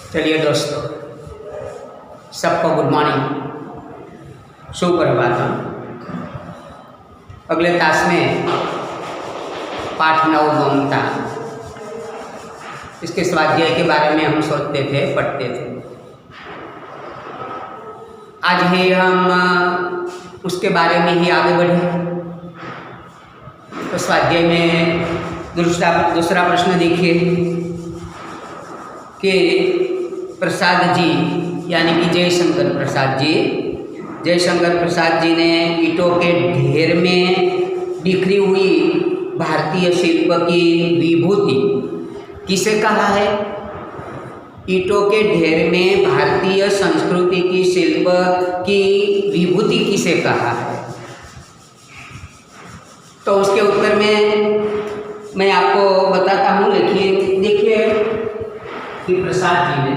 चलिए दोस्तों, सबको गुड मॉर्निंग, सुप्रभातम। अगले क्लास में पाठ 9 ममता, इसके स्वाध्याय के बारे में हम सोचते थे, पढ़ते थे। आज ही हम उसके बारे में ही आगे बढ़े। तो स्वाध्याय में दूसरा प्रश्न देखिए कि प्रसाद जी यानी कि जयशंकर प्रसाद जी ने ईंटों के ढेर में बिखरी हुई भारतीय शिल्प की विभूति किसे कहा है? ईंटों के ढेर में भारतीय संस्कृति की शिल्प की विभूति किसे कहा है? तो उसके उत्तर में मैं आपको बताता हूँ। देखिए कि प्रसाद जी ने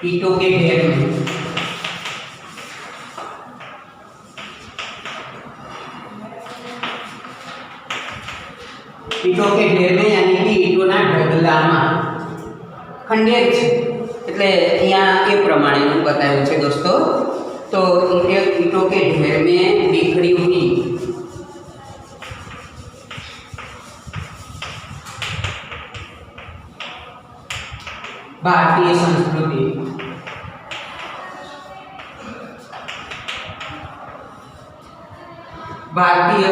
ईंटों के ढेर में यानी कि ઈંટોના ઢગલામાં ખંડેર છે, એટલે અહીંયા એ પ્રમાણેનું બતાવ્યું છે દોસ્તો। तो ईंटों के ढेर में बिखरी हुई भारतीय संस्कृति भारतीय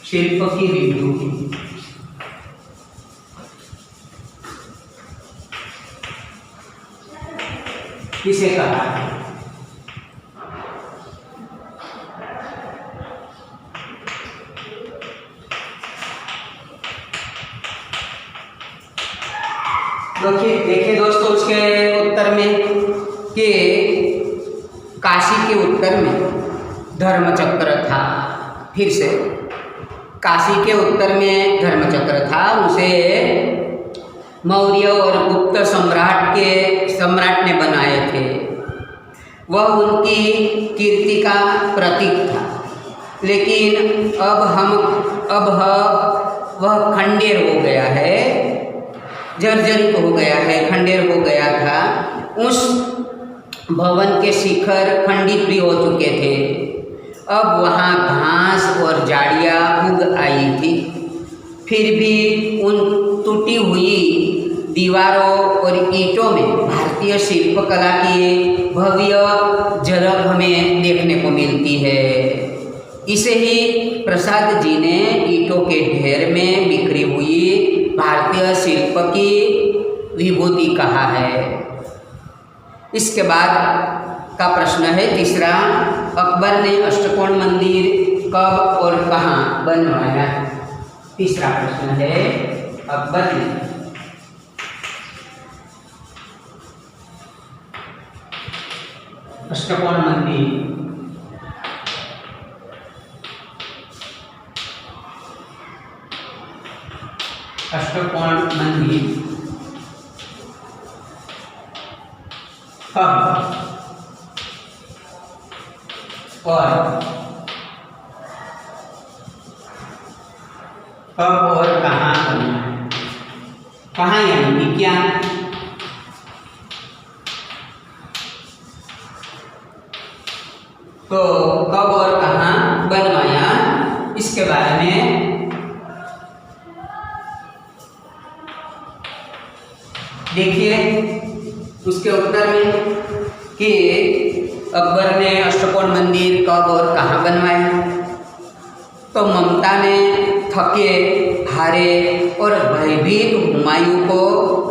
शिल्प की विभूति किसे कहा है? देखिए दोस्तों, उसके उत्तर में कि काशी के उत्तर में धर्मचक्र था। फिर से काशी के उत्तर में धर्मचक्र था, उसे मौर्य और गुप्त सम्राट ने बनाए थे। वह उनकी कीर्ति का प्रतीक था, लेकिन अब वह खंडेर हो गया है, जर्जरित हो गया है, खंडेर हो गया था। उस भवन के शिखर खंडित भी हो चुके थे। अब वहाँ घास और झाड़ियाँ उग आई थी। फिर भी उन टूटी हुई दीवारों और ईंटों में भारतीय शिल्पकला की भव्य झलक हमें देखने को मिलती है। इसे ही प्रसाद जी ने ईंटों के ढेर में बिखरी हुई भारतीय शिल्प की विभूति कहा है। इसके बाद का प्रश्न है तीसरा, अकबर ने अष्टकोण मंदिर कब और कहाँ बनवाया? तीसरा प्रश्न है, अकबर ने अष्टकोण मंदिर कब और कहाँ बनना है? कहाँ यानी कि क्या? तो कब और कहाँ बनवाया, इसके बारे में देखिए उसके उत्तर में कि अकबर ने अष्टकोण मंदिर कब और कहाँ बनवाया। तो ममता ने थके हारे और भयभीत हुमायूं को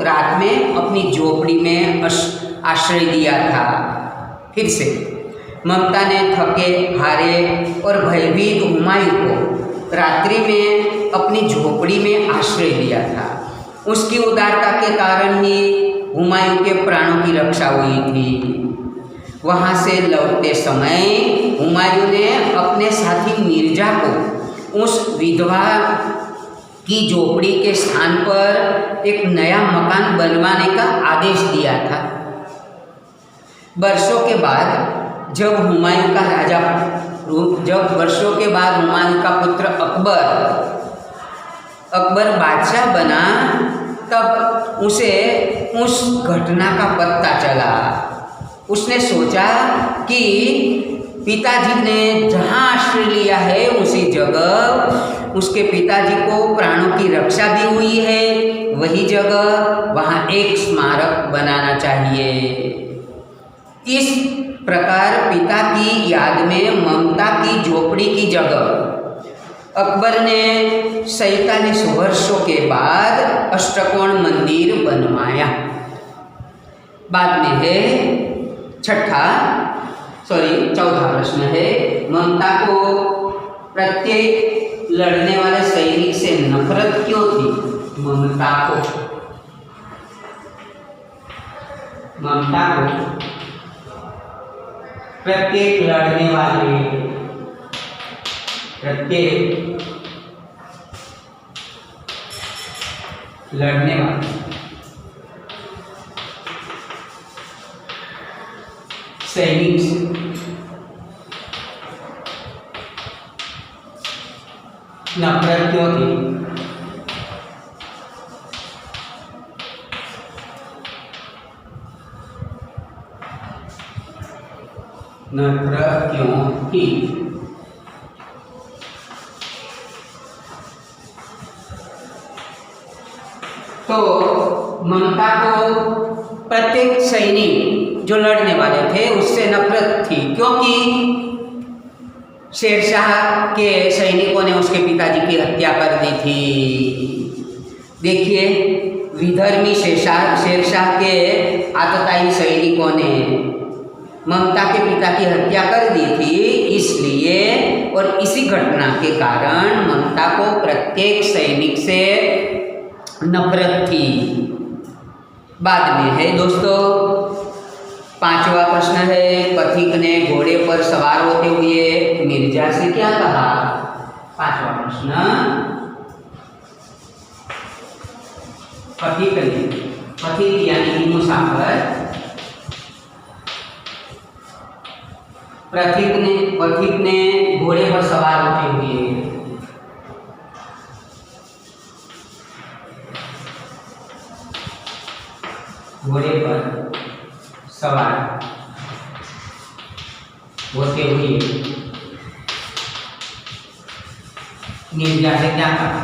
रात में अपनी झोपड़ी में आश्रय दिया था। फिर से, ममता ने थके हारे और भयभीत हुमायूं को रात्रि में अपनी झोपड़ी में आश्रय दिया था। उसकी उदारता के कारण ही हुमायूं के प्राणों की रक्षा हुई थी। वहाँ से लौटते समय हुमायूं ने अपने साथी मिर्जा को उस विधवा की झोपड़ी के स्थान पर एक नया मकान बनवाने का आदेश दिया था। वर्षों के बाद जब हुमायूं का पुत्र अकबर बादशाह बना, तब उसे उस घटना का पता चला। उसने सोचा कि पिताजी ने जहाँ आश्रय लिया है उसी जगह उसके पिताजी को प्राणों की रक्षा भी हुई है, वही जगह वहाँ एक स्मारक बनाना चाहिए। इस प्रकार पिता की याद में ममता की झोपड़ी की जगह अकबर ने 47 वर्षों के बाद अष्टकोण मंदिर बनवाया। बाद में है चौथा प्रश्न है, ममता को प्रत्येक लड़ने वाले सैनिक से नफरत क्यों थी? ममता को प्रत्येक लड़ने वाले सैनिक से नफरत क्यों थी? नफरत क्यों थी? तो ममता को प्रत्येक सैनिक जो लड़ने वाले थे उससे नफरत थी, क्योंकि शेरशाह के सैनिकों ने उसके पिताजी की हत्या कर दी थी। देखिए, विधर्मी शेरशाह के आतताई सैनिकों ने ममता के पिता की हत्या कर दी थी, इसलिए और इसी घटना के कारण ममता को प्रत्येक सैनिक से नफरत थी। बाद में है दोस्तों 5वां प्रश्न है, पथिक ने घोड़े पर सवार होते हुए मिर्जा से क्या कहा? 5वां प्रश्न, पथिक यानी कि मुसाफिर, पथिक ने घोड़े पर सवार होते हुए मिर्जा से क्या कहा?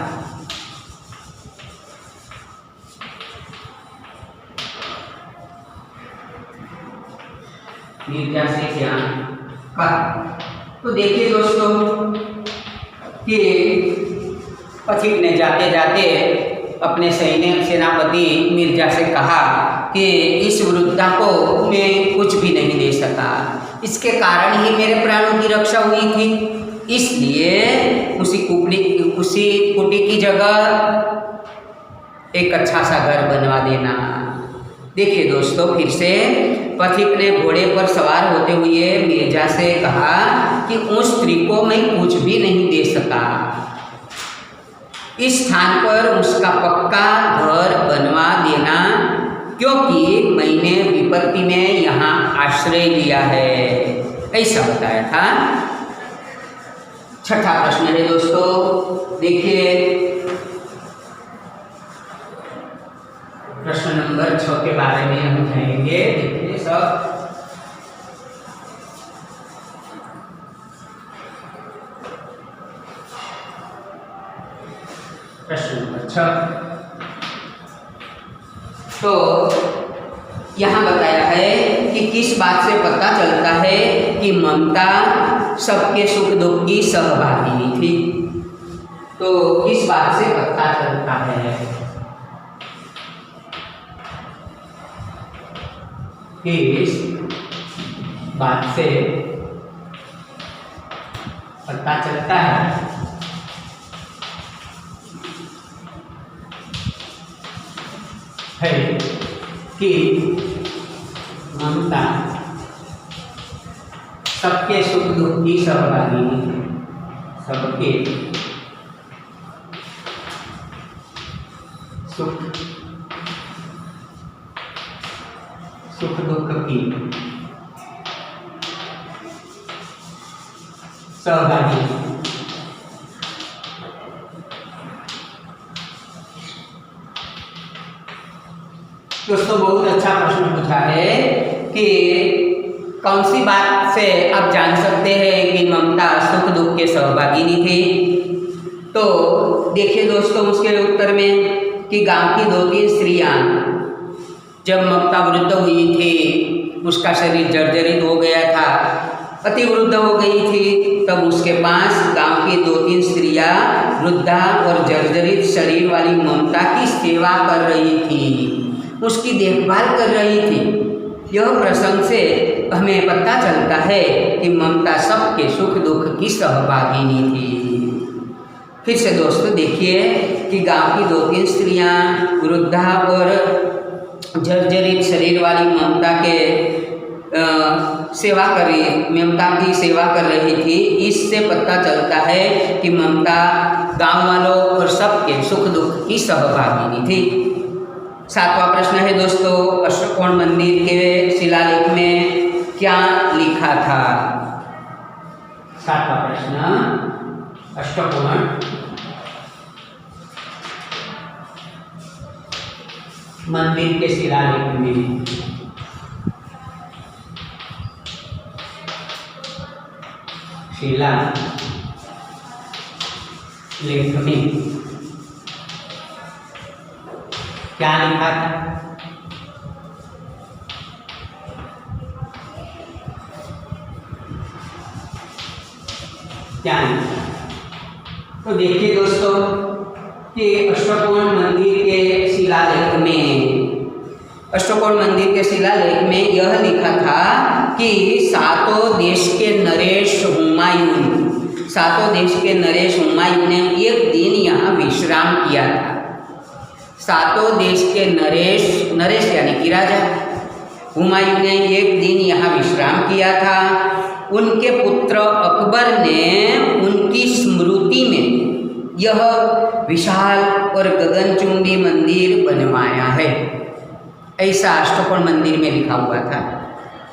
मिर्जा से क्या कहा? तो देखिए दोस्तों कि पथिक ने जाते जाते अपने सेनापति मिर्जा से कहा कि इस वृद्धा को मैं कुछ भी नहीं दे सका, इसके कारण ही मेरे प्राणों की रक्षा हुई थी, इसलिए उसी कुटी की जगह एक अच्छा सा घर बनवा देना। देखिए दोस्तों, फिर से पथिक ने घोड़े पर सवार होते हुए मिर्जा से कहा कि उस स्त्री को मैं कुछ भी नहीं दे सका, इस स्थान पर उसका पक्का घर बनवा देना, क्योंकि मैंने विपत्ति में यहाँ आश्रय लिया है, ऐसा बताया था। 6ठा प्रश्न है दोस्तों, देखिए प्रश्न नंबर 6 के बारे में हम जानेंगे। देखिए सब प्रश्न नंबर 6, तो यहाँ बताया है कि किस बात से पता चलता है कि ममता सबके सुख दुख की सहभागिनी थी। तो किस बात से पता चलता है? किस बात से पता चलता है कि ममता सबके सुख दुख की सहभागिनी है, सबके की सहभागी। दोस्तों बहुत अच्छा प्रश्न पूछा है कि कौन सी बात से आप जान सकते हैं कि ममता सुख दुख के सहभागिनी थी। तो देखिए दोस्तों उसके उत्तर में कि गांव की 2-3 स्त्रियां जब ममता वृद्ध हुई थी, उसका शरीर जर्जरित हो गया था, अति वृद्ध हो गई थी, तब उसके पास गांव की 2-3 स्त्रियां वृद्धा और जर्जरित शरीर वाली ममता की सेवा कर रही थी, उसकी देखभाल कर रही थी। यह प्रसंग से हमें पता चलता है कि ममता सबके सुख दुख की सहभागिनी थी। फिर से दोस्तों देखिए कि गांव की 2-3 स्त्रियां वृद्धा और जर्जरित शरीर वाली ममता की सेवा कर रही थी। इससे पता चलता है कि ममता गांव वालों और सबके सुख दुख की सहभागिनी थी। 7वां प्रश्न है दोस्तों, अष्टकोण मंदिर के शिलालेख में क्या लिखा था? 7वां प्रश्न, अष्टकोण मंदिर के शिलालेख में क्या लिखा था? क्या लिखा? तो देखिए दोस्तों कि अष्टकोण मंदिर के शिलालेख में यह लिखा था कि सातों देश के नरेश हुमायूं ने एक दिन यहाँ विश्राम किया था। सातों देश के नरेश यानी कि राजा हुमायूं ने एक दिन यहाँ विश्राम किया था। उनके पुत्र अकबर ने उनकी स्मृति में यह विशाल और गगनचुंबी मंदिर बनवाया है, ऐसा अष्टकोण मंदिर में लिखा हुआ था।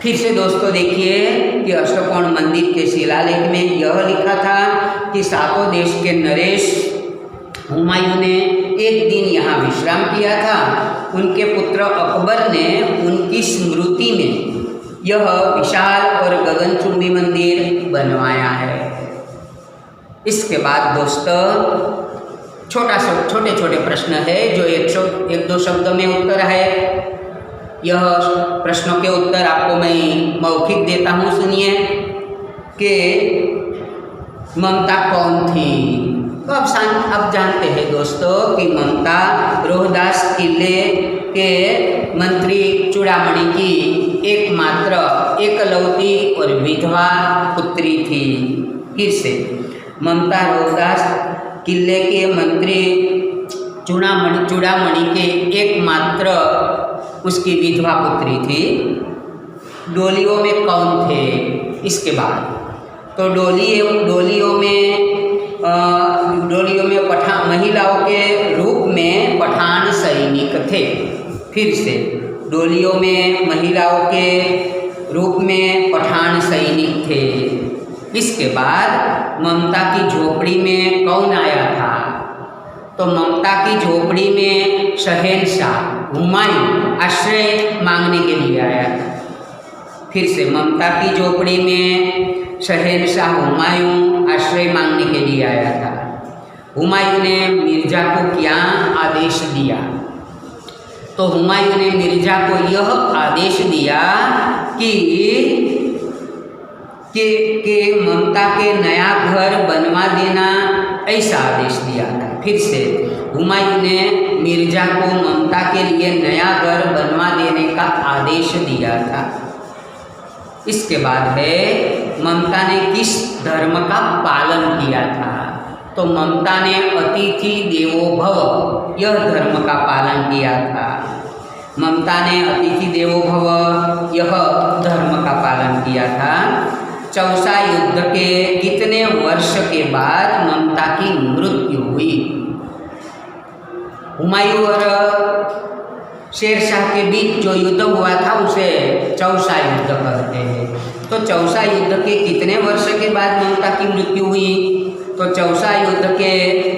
फिर से दोस्तों देखिए कि अष्टकोण मंदिर के शिलालेख में यह लिखा था कि सातों देश के नरेश हुमायूं ने एक दिन यहाँ विश्राम किया था। उनके पुत्र अकबर ने उनकी स्मृति में यह विशाल और गगनचुंबी मंदिर बनवाया है। इसके बाद दोस्तों छोटे छोटे प्रश्न है जो 1-2 शब्दों में उत्तर है। यह प्रश्नों के उत्तर आपको मैं मौखिक देता हूँ, सुनिए कि ममता कौन थी। तो अब जानते हैं दोस्तों कि ममता रोहदास किले के मंत्री चूड़ामणि की एकमात्र एकलौती और विधवा पुत्री थी। फिर से ममता रोहदास किले के मंत्री चूड़ामणि के एकमात्र उसकी विधवा पुत्री थी। डोलियों में कौन थे? इसके बाद तो डोलियों में महिलाओं के रूप में पठान सैनिक थे। फिर से डोलियों में महिलाओं के रूप में पठान सैनिक थे। इसके बाद ममता की झोपड़ी में कौन आया था? तो ममता की झोपड़ी में शहंशाह हुमायूं आश्रय मांगने के लिए आया था। फिर से ममता की झोपड़ी में शहंशाह हुमायूं आश्रय मांगने के लिए आया था। हुमायूं ने मिर्जा को क्या आदेश दिया? तो हुमायूं ने मिर्जा को यह आदेश दिया कि ममता के नया घर बनवा देना, ऐसा आदेश दिया था। फिर से हुमायूं ने मिर्जा को ममता के लिए नया घर बनवा देने का आदेश दिया था। इसके बाद है ममता ने किस धर्म का पालन किया था? तो ममता ने अतिथि देवो भव यह धर्म का पालन किया था। ममता ने अतिथि देवो भव यह धर्म का पालन किया था। चौसा युद्ध के कितने वर्ष के बाद ममता की मृत्यु हुई? हुमायूं और शेरशाह के बीच जो युद्ध हुआ था उसे चौसा युद्ध कहते हैं। तो चौसा युद्ध के कितने वर्ष के बाद ममता की मृत्यु हुई? तो चौसा युद्ध के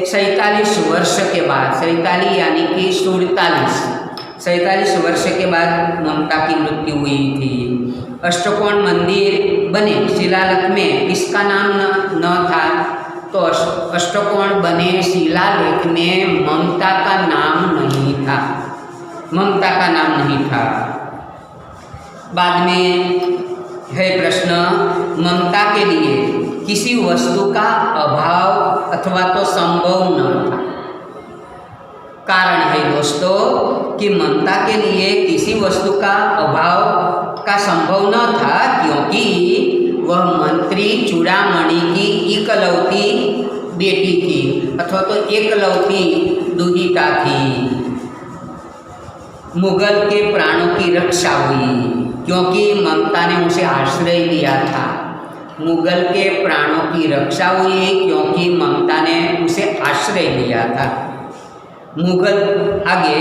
47 वर्ष के बाद, 47 यानी कि 47 वर्ष के बाद ममता की मृत्यु हुई थी। अष्टकोण मंदिर बने शिलालेख में किसका नाम न था? तो अष्टकोण बने शिलालेख में ममता का नाम नहीं था, ममता का नाम नहीं था। बाद में है प्रश्न, ममता के लिए किसी वस्तु का अभाव अथवा तो संभव न था। कारण है दोस्तों कि ममता के लिए किसी वस्तु का अभाव का संभव न था, क्योंकि वह मंत्री चूड़ामणि की इकलौती बेटी थी अथवा तो एकलौती दुहिता थी। मुगल के प्राणों की रक्षा हुई क्योंकि ममता ने उसे आश्रय दिया था। मुगल के प्राणों की रक्षा हुई क्योंकि ममता ने उसे आश्रय दिया था। मुगल आगे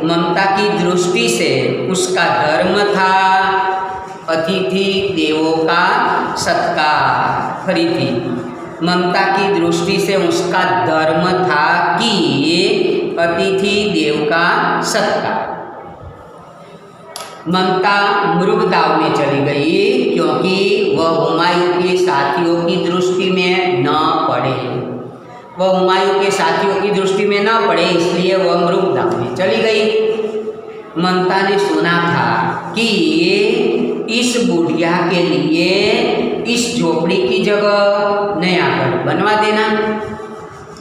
ममता की दृष्टि से उसका धर्म था अतिथि देवों का सत्कार। खरी थी, ममता की दृष्टि से उसका धर्म था कि अतिथि देव का सत्कार। ममता मृगदाव में चली गई क्योंकि वह हुमायूं के साथियों की दृष्टि में न पड़े, वह हुमायूं के साथियों की दृष्टि में न पड़े, इसलिए वह मृगदाव में चली गई। ममता ने सुना था कि इस बुढ़िया के लिए इस झोपड़ी की जगह नया घर बनवा देना।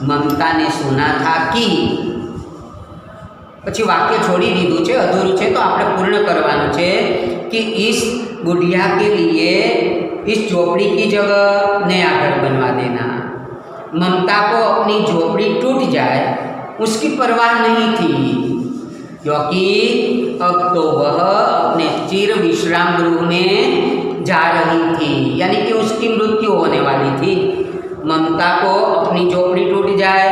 ममता ने सुना था कि પછી વાક્ય છોડી દીધું છે, અધૂરું છે, તો આપણે પૂર્ણ કરવાનું છે कि इस बुढ़िया के लिए इस झोपड़ी की जगह नया घर बनवा देना। ममता को अपनी झोपड़ी टूट जाए उसकी परवाह नहीं थी, क्योंकि अब तो वह अपने चिर विश्राम गृह में जा रही थी, यानी कि उसकी मृत्यु होने वाली थी। ममता को अपनी झोपड़ी टूट जाए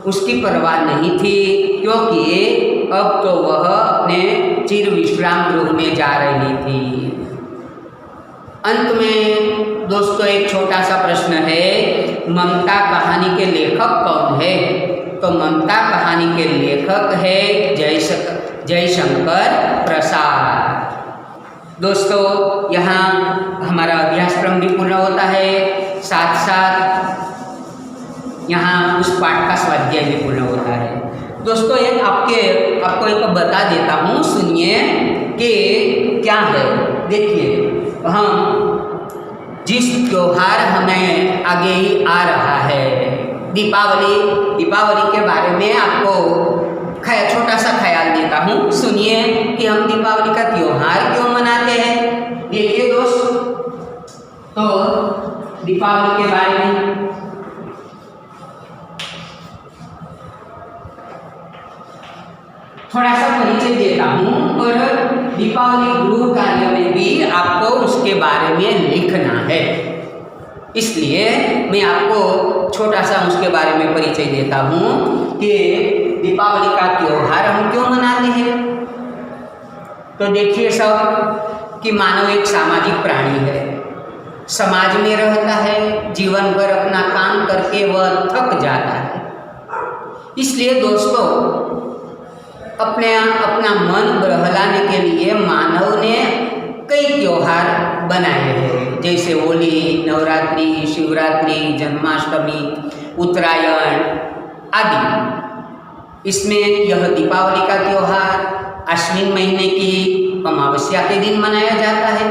उसकी परवाह नहीं थी, क्योंकि अब तो वह अपने चिर विश्राम गृह में जा रही थी। अंत में दोस्तों एक छोटा सा प्रश्न है, ममता कहानी के लेखक कौन है? तो ममता कहानी के लेखक है जयशंकर प्रसाद। दोस्तों यहाँ हमारा अभ्यासक्रम भी पूर्ण होता है, साथ साथ यहाँ उस पाठ का स्वाध्याय भी पूर्ण होता है। दोस्तों एक आपको एक बता देता हूँ, सुनिए कि क्या है। देखिए, हम जिस त्योहार हमें आगे ही आ रहा है, दीपावली के बारे में आपको छोटा सा ख्याल देता हूँ। सुनिए कि हम दीपावली का त्योहार क्यों मनाते हैं। देखिए दोस्त, तो दीपावली के बारे में थोड़ा सा परिचय देता हूँ और दीपावली गृह कार्य में भी आपको उसके बारे में लिखना है, इसलिए मैं आपको छोटा सा उसके बारे में परिचय देता हूँ कि दीपावली का त्योहार हम क्यों मनाते हैं। तो देखिए सब कि मानव एक सामाजिक प्राणी है, समाज में रहता है, जीवन भर अपना काम करके वह थक जाता है। इसलिए दोस्तों अपना मन बहलाने के लिए मानव ने कई त्योहार बनाए हैं, जैसे होली, नवरात्रि, शिवरात्रि, जन्माष्टमी, उत्तरायण आदि। इसमें यह दीपावली का त्योहार आश्विन महीने की अमावस्या के दिन मनाया जाता है।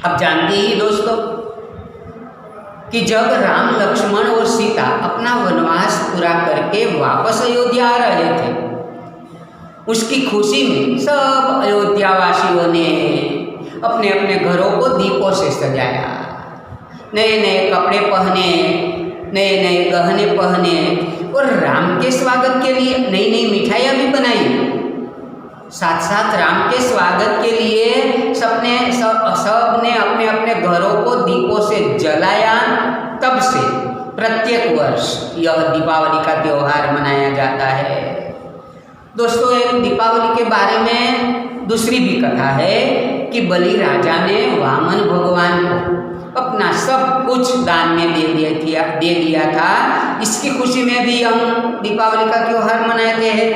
अब जानते ही दोस्तों कि जब राम, लक्ष्मण और सीता अपना वनवास पूरा करके वापस अयोध्या आ रहे थे, उसकी खुशी में सब अयोध्यावासियों ने अपने अपने घरों को दीपों से सजाया, नए नए कपड़े पहने, नए नए गहने पहने और राम के स्वागत के लिए नई नई मिठाइयाँ भी बनाई। साथ साथ राम के स्वागत के लिए सब ने अपने अपने घरों को दीपों से जलाया। तब से प्रत्येक वर्ष यह दीपावली का त्योहार मनाया जाता है। दोस्तों एक दीपावली के बारे में दूसरी भी कथा है कि बलि राजा ने वामन भगवान को अपना सब कुछ दान में दे दिया था। इसकी खुशी में भी हम दीपावली का त्योहार मनाते हैं।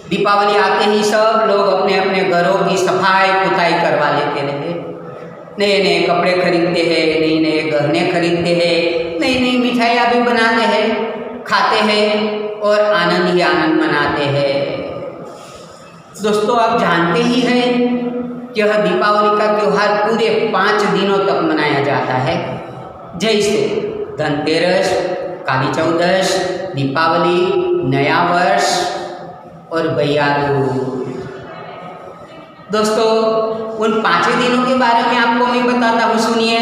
दीपावली आते ही सब लोग अपने अपने घरों की सफाई पुताई करवा लेते हैं, नए नए कपड़े खरीदते हैं, नए नए गहने खरीदते हैं, नई नई मिठाइयाँ भी बनाते हैं, खाते हैं और आनंद ही आनंद मनाते हैं। दोस्तों आप जानते ही हैं कि यह दीपावली का त्यौहार पूरे 5 दिनों तक मनाया जाता है, जैसे धनतेरस, काली चौदस, दीपावली, नया वर्ष और भैया दूज। दोस्तों उन 5 दिनों के बारे में आपको मैं बताता हूँ, सुनिए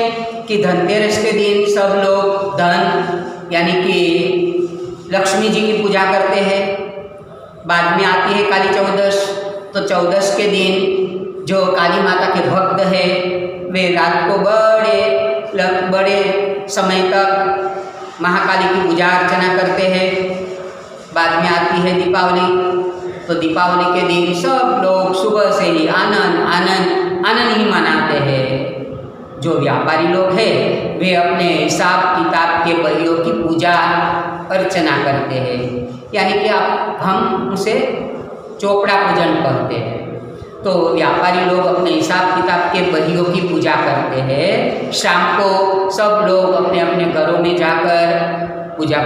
कि धनतेरस के दिन सब लोग धन यानी कि लक्ष्मी जी की पूजा करते हैं। बाद में आती है काली चौदस, तो चौदस के दिन जो काली माता के भक्त है वे रात को बड़े समय तक महाकाली की पूजा अर्चना करते हैं। बाद में आती है दीपावली, तो दीपावली के दिन सब लोग सुबह से ही आनंद ही मनाते हैं। जो व्यापारी लोग हैं वे अपने हिसाब किताब के बलियों की पूजा अर्चना करते हैं, यानी कि हम उसे चोपड़ा पूजन कहते हैं। तो व्यापारी लोग अपने हिसाब किताब के बलियों की पूजा करते हैं। शाम को सब लोग अपने अपने घरों में जाकर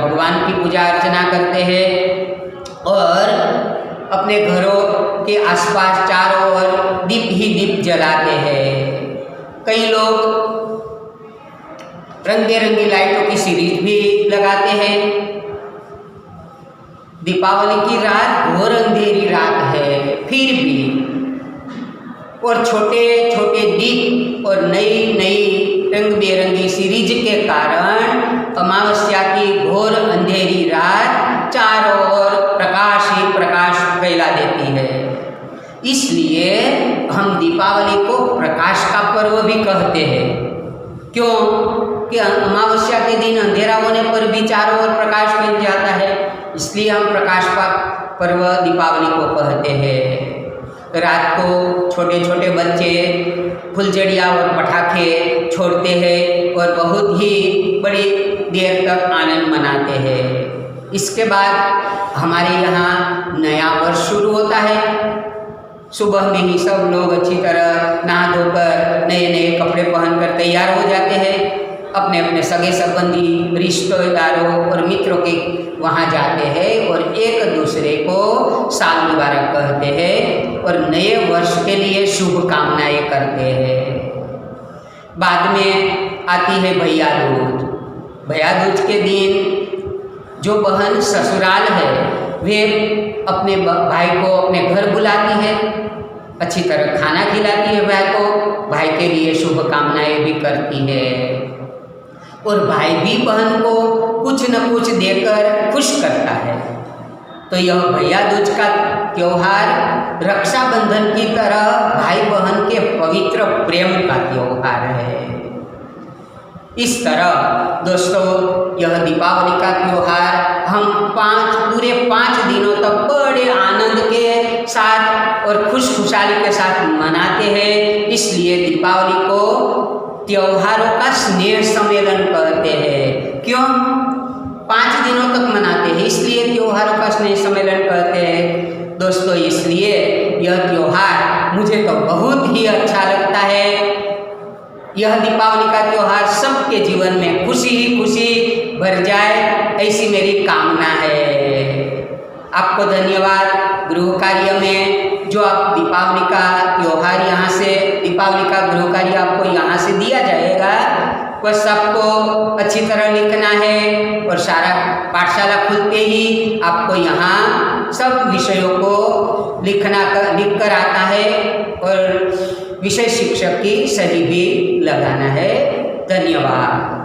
भगवान की पूजा अर्चना करते हैं और अपने घरों के आसपास चारों ओर दीप ही दीप जलाते हैं। कई लोग रंग बिरंगी लाइटों की सीरीज भी लगाते हैं। दीपावली की रात घोर अंधेरी रात है, फिर भी और छोटे छोटे दीप और नई रंग बिरंगी सीरीज के कारण अमावस्या की घोर अंधेरी रात चारों ओर प्रकाश ही प्रकाश फैला देती है। इसलिए हम दीपावली को प्रकाश का पर्व भी कहते हैं। क्यों कि अमावस्या के दिन अंधेरा होने पर भी चारों ओर प्रकाश फैल जाता है, इसलिए हम प्रकाश का पर्व दीपावली को कहते हैं। रात को छोटे छोटे बच्चे फुलझड़ियाँ और पटाखे छोड़ते हैं और बहुत ही बड़ी देर तक आनंद मनाते हैं। इसके बाद हमारे यहाँ नया वर्ष शुरू होता है। सुबह में ही सब लोग अच्छी तरह नहा धोकर नए नए कपड़े पहनकर तैयार हो जाते हैं। अपने अपने सगे संबंधी रिश्तेदारों और मित्रों के वहाँ जाते हैं और एक दूसरे को साल मुबारक कहते हैं और नए वर्ष के लिए शुभकामनाएं करते हैं। बाद में आती है भैया दूज। भैया दूज के दिन जो बहन ससुराल है वे अपने भाई को अपने घर बुलाती है, अच्छी तरह खाना खिलाती है भाई को, भाई के लिए शुभकामनाएं भी करती है और भाई भी बहन को कुछ न कुछ देकर खुश करता है। तो यह भैया दूज का त्योहार रक्षाबंधन की तरह भाई बहन के पवित्र प्रेम का त्योहार है। इस तरह दोस्तों यह दीपावली का त्योहार हम पूरे 5 दिनों तक बड़े आनंद के साथ और खुशहाली के साथ मनाते हैं। इसलिए दीपावली को त्योहारों का स्नेह सम्मेलन कहते हैं। क्यों? 5 दिनों तक मनाते हैं, इसलिए त्योहारों का स्नेह सम्मेलन कहते हैं। दोस्तों इसलिए यह त्योहार मुझे तो बहुत ही अच्छा लगता है। यह दीपावली का त्योहार सबके जीवन में खुशी ही खुशी भर जाए, ऐसी मेरी कामना है। आपको धन्यवाद। गृह कार्य में जो आप दीपावली का त्योहार यहाँ से दीपावली का गृह कार्य आपको यहाँ से दिया जाएगा, वह सबको अच्छी तरह लिखना है और सारा पाठशाला खुलते ही आपको यहाँ सब विषयों को लिख कर आता है और विषय शिक्षक की सही भी लगाना है। धन्यवाद।